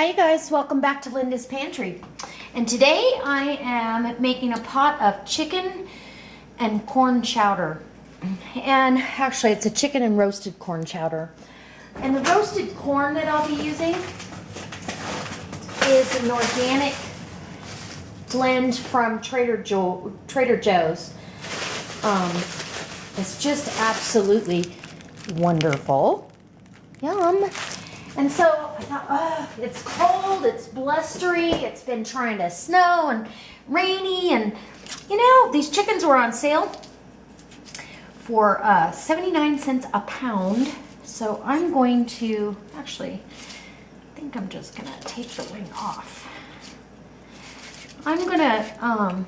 Hi you guys, welcome back to Linda's Pantry. And today I am making a pot of chicken and corn chowder. And actually it's a chicken and roasted corn chowder. And the roasted corn that I'll be using is an organic blend from Trader Joe's. It's just absolutely wonderful. Yum. And so I thought, oh, it's cold, it's blustery, it's been trying to snow and rainy, and you know, these chickens were on sale for 79 cents a pound. So I'm going to, actually, I think I'm just gonna take the wing off. I'm gonna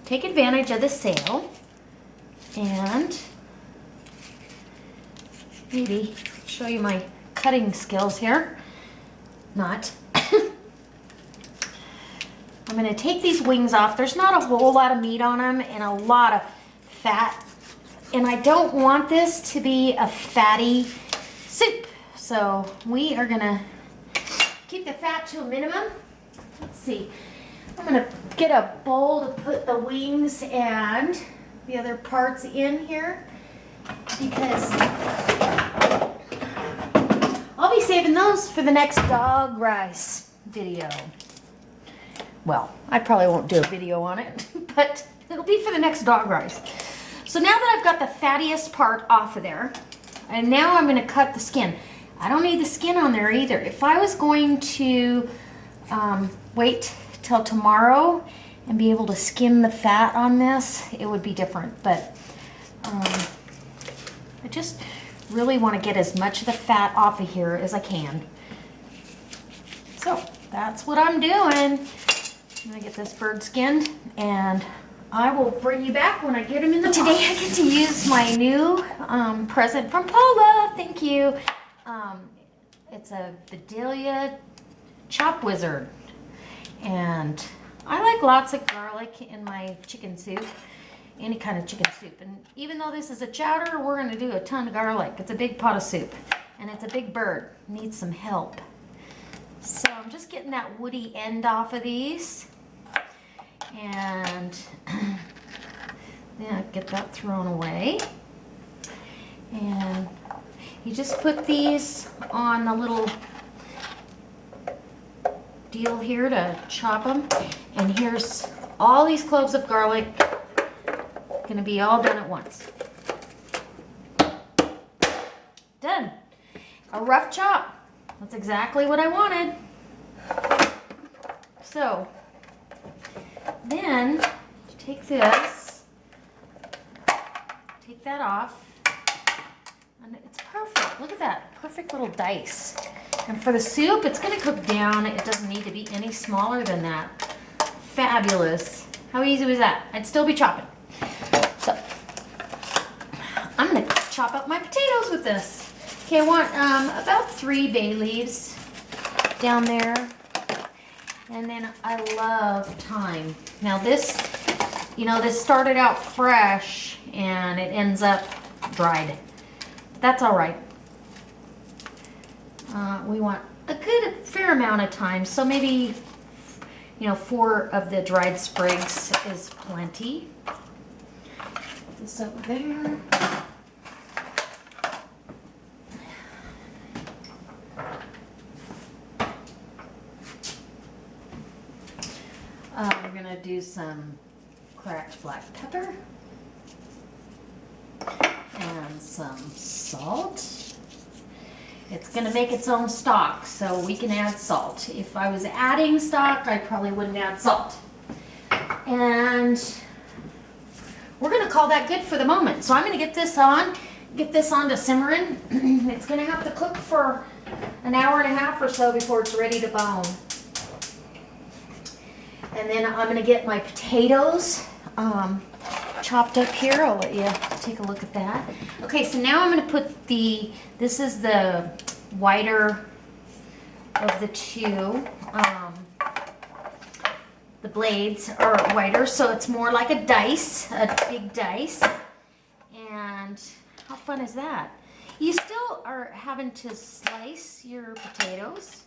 take advantage of the sale and maybe show you my cutting skills here. Not. I'm going to take these wings off. There's not a whole lot of meat on them and a lot of fat. And I don't want this to be a fatty soup. So we are going to keep the fat to a minimum. Let's see. I'm going to get a bowl to put the wings and the other parts in here because I'll be saving those for the next dog rice video. Well, I probably won't do a video on it, but it'll be for the next dog rice. So now that I've got the fattiest part off of there, and now I'm going to cut the skin. I don't need the skin on there either. If I was going to wait till tomorrow and be able to skim the fat on this, it would be different. But I just really want to get as much of the fat off of here as I can. So that's what I'm doing. I'm going to get this bird skinned and I will bring you back when I get him in the box. Today I get to use my new present from Paula. Thank you. It's a Vidalia Chop Wizard. And I like lots of garlic in my chicken soup. Any kind of chicken soup. And even though this is a chowder, we're going to do a ton of garlic. It's a big pot of soup. And it's a big bird. Needs some help. So I'm just getting that woody end off of these. And then get that thrown away. And you just put these on the little deal here to chop them. And here's all these cloves of garlic. Going to be all done at once. Done. A rough chop. That's exactly what I wanted. So then take this, take that off, and it's perfect. Look at that, perfect little dice. And for the soup, it's going to cook down. It doesn't need to be any smaller than that. Fabulous. How easy was that? I'd still be chopping. So I'm going to chop up my potatoes with this. Okay, I want about 3 bay leaves down there. And then I love thyme. Now this, you know, this started out fresh and it ends up dried. That's all right. We want a fair amount of thyme. So maybe, you know, 4 of the dried sprigs is plenty. Put this over there. We're going to do some cracked black pepper and some salt. It's going to make its own stock, so we can add salt. If I was adding stock, I probably wouldn't add salt. And we're going to call that good for the moment. So I'm going to get this on to simmering. It's going to have to cook for an hour and a half or so before it's ready to bone. And then I'm going to get my potatoes chopped up here. I'll let you take a look at that. Okay, so now I'm going to put this is the whiter of the two. The blades are whiter, so it's more like a dice, a big dice. And how fun is that? You still are having to slice your potatoes,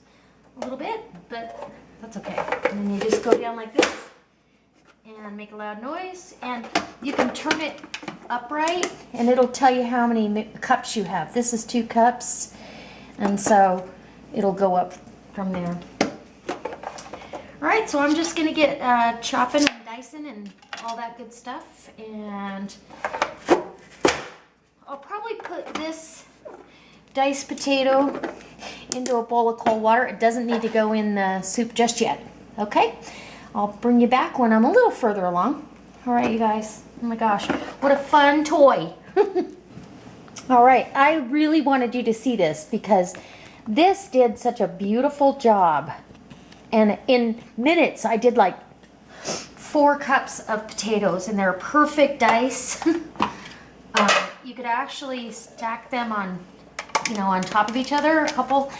a little bit, but that's okay. And then you just go down like this and make a loud noise, and you can turn it upright and it'll tell you how many cups you have. This is 2 cups, and so it'll go up from there. All right, so I'm just gonna get chopping and dicing and all that good stuff, and I'll probably put this diced potato into a bowl of cold water. It doesn't need to go in the soup just yet, okay? I'll bring you back when I'm a little further along. All right, you guys. Oh my gosh, what a fun toy. All right, I really wanted you to see this because this did such a beautiful job. And in minutes, I did like 4 cups of potatoes, and they're perfect dice. You could actually stack them on, on top of each other, a couple.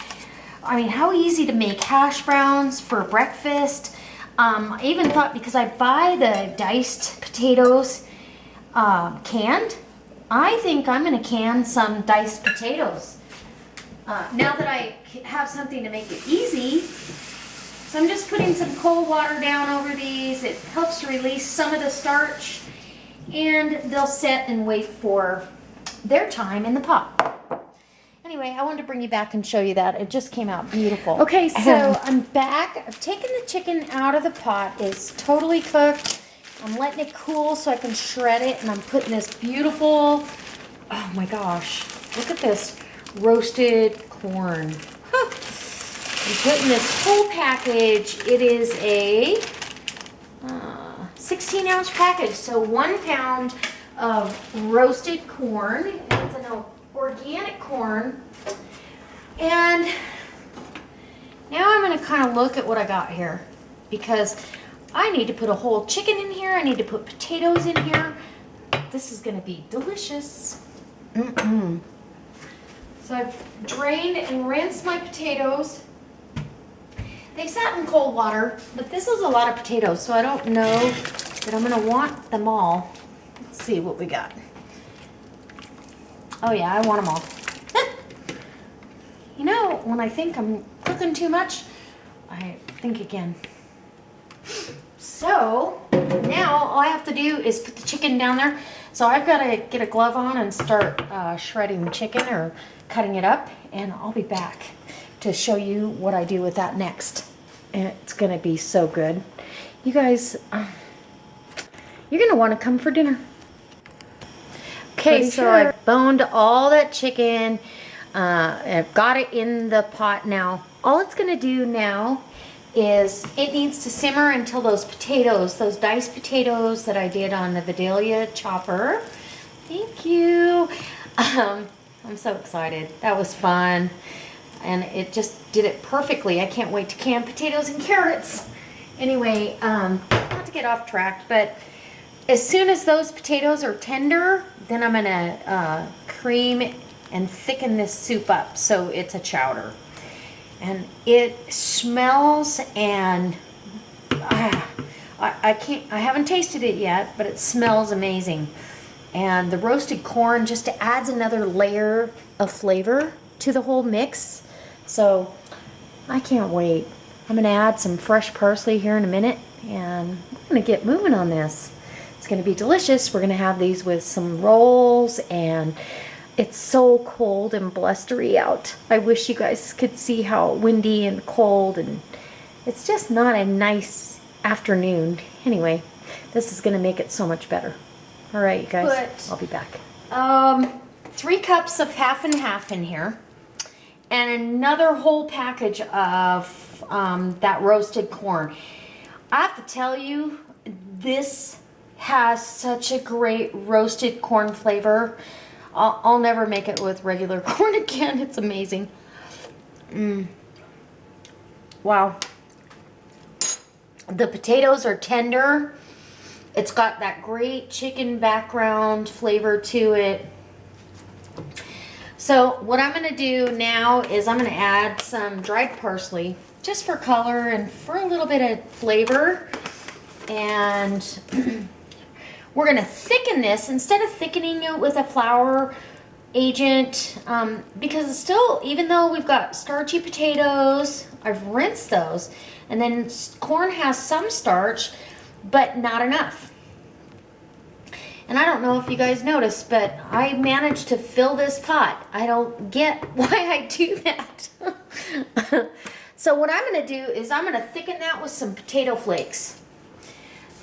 I mean, how easy to make hash browns for breakfast. I even thought, because I buy the diced potatoes canned, I think I'm gonna can some diced potatoes. Now that I have something to make it easy, so I'm just putting some cold water down over these. It helps to release some of the starch, and they'll set and wait for their time in the pot. Anyway, I wanted to bring you back and show you that. It just came out beautiful. Okay, so I'm back. I've taken the chicken out of the pot. It's totally cooked. I'm letting it cool so I can shred it, and I'm putting this beautiful, oh my gosh, look at this roasted corn. Huh. I'm putting this whole package. It is a 16-ounce package, so 1 pound of roasted corn. It's an organic corn. And now I'm going to kind of look at what I got here, because I need to put a whole chicken in here. I need to put potatoes in here. This is going to be delicious. So I've drained and rinsed my potatoes. They've sat in cold water, but this is a lot of potatoes, so I don't know that I'm going to want them all. Let's see what we got. Oh yeah, I want them all. When I think I'm cooking too much, I think again. So now all I have to do is put the chicken down there. So I've got to get a glove on and start shredding chicken or cutting it up, and I'll be back to show you what I do with that next. And it's going to be so good. You guys, you're going to want to come for dinner. Okay, so I've boned all that chicken. I've got it in the pot now. All it's going to do now is it needs to simmer until those potatoes, those diced potatoes that I did on the Vidalia chopper. Thank you. I'm so excited. That was fun. And it just did it perfectly. I can't wait to can potatoes and carrots. Anyway, not to get off track, but as soon as those potatoes are tender, then I'm gonna cream and thicken this soup up so it's a chowder. And it smells, and I haven't tasted it yet, but it smells amazing. And the roasted corn just adds another layer of flavor to the whole mix. So I can't wait. I'm gonna add some fresh parsley here in a minute, and I'm gonna get moving on this. It's gonna be delicious. We're gonna have these with some rolls, and it's so cold and blustery out. I wish you guys could see how windy and cold, and it's just not a nice afternoon. Anyway, this is gonna make it so much better. All right, you guys, I'll be back. 3 cups of half and half in here, and another whole package of that roasted corn. I have to tell you, this has such a great roasted corn flavor. I'll never make it with regular corn again. It's amazing. Wow. The potatoes are tender. It's got that great chicken background flavor to it. So what I'm going to do now is I'm going to add some dried parsley just for color and for a little bit of flavor. And we're going to thicken this. Instead of thickening it with a flour, agent, because it's still, even though we've got starchy potatoes, I've rinsed those, and then corn has some starch, but not enough. And I don't know if you guys noticed, but I managed to fill this pot. I don't get why I do that. So what I'm going to do is I'm going to thicken that with some potato flakes.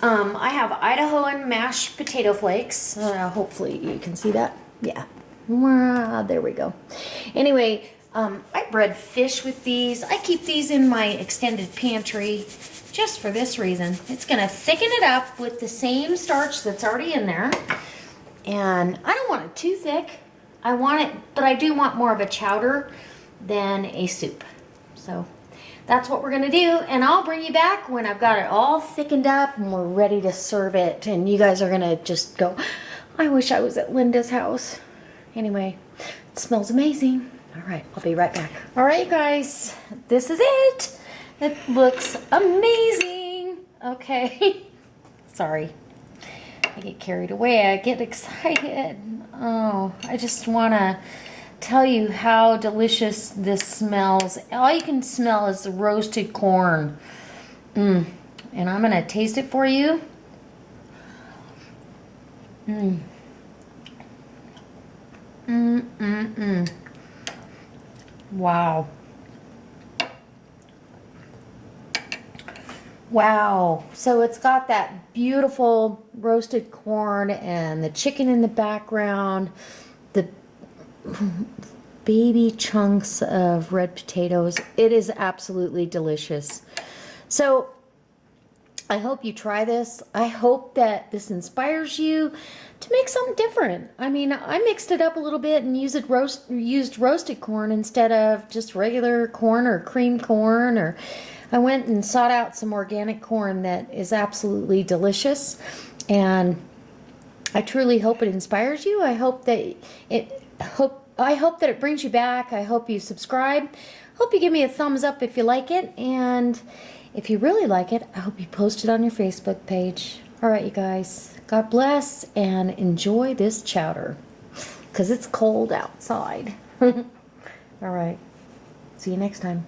I have Idahoan mashed potato flakes. Hopefully you can see that. Yeah. There we go. Anyway, I bread fish with these. I keep these in my extended pantry just for this reason. It's going to thicken it up with the same starch that's already in there. And I don't want it too thick. I want it, but I do want more of a chowder than a soup. So that's what we're going to do. And I'll bring you back when I've got it all thickened up and we're ready to serve it. And you guys are going to just go, I wish I was at Linda's house. Anyway, it smells amazing. All right, I'll be right back. All right, you guys, this is it. It looks amazing. Okay. Sorry. I get carried away. I get excited. Oh, I just want to tell you how delicious this smells. All you can smell is the roasted corn. And I'm going to taste it for you. Wow. Wow. So it's got that beautiful roasted corn and the chicken in the background, the baby chunks of red potatoes. It is absolutely delicious. So I hope you try this. I hope that this inspires you to make something different. I mean, I mixed it up a little bit and used roasted corn instead of just regular corn or cream corn, or I went and sought out some organic corn that is absolutely delicious. And I truly hope it inspires you. I hope that it brings you back. I hope you subscribe. Hope you give me a thumbs up if you like it, and if you really like it, I hope you post it on your Facebook page. All right, you guys. God bless and enjoy this chowder because it's cold outside. All right. See you next time.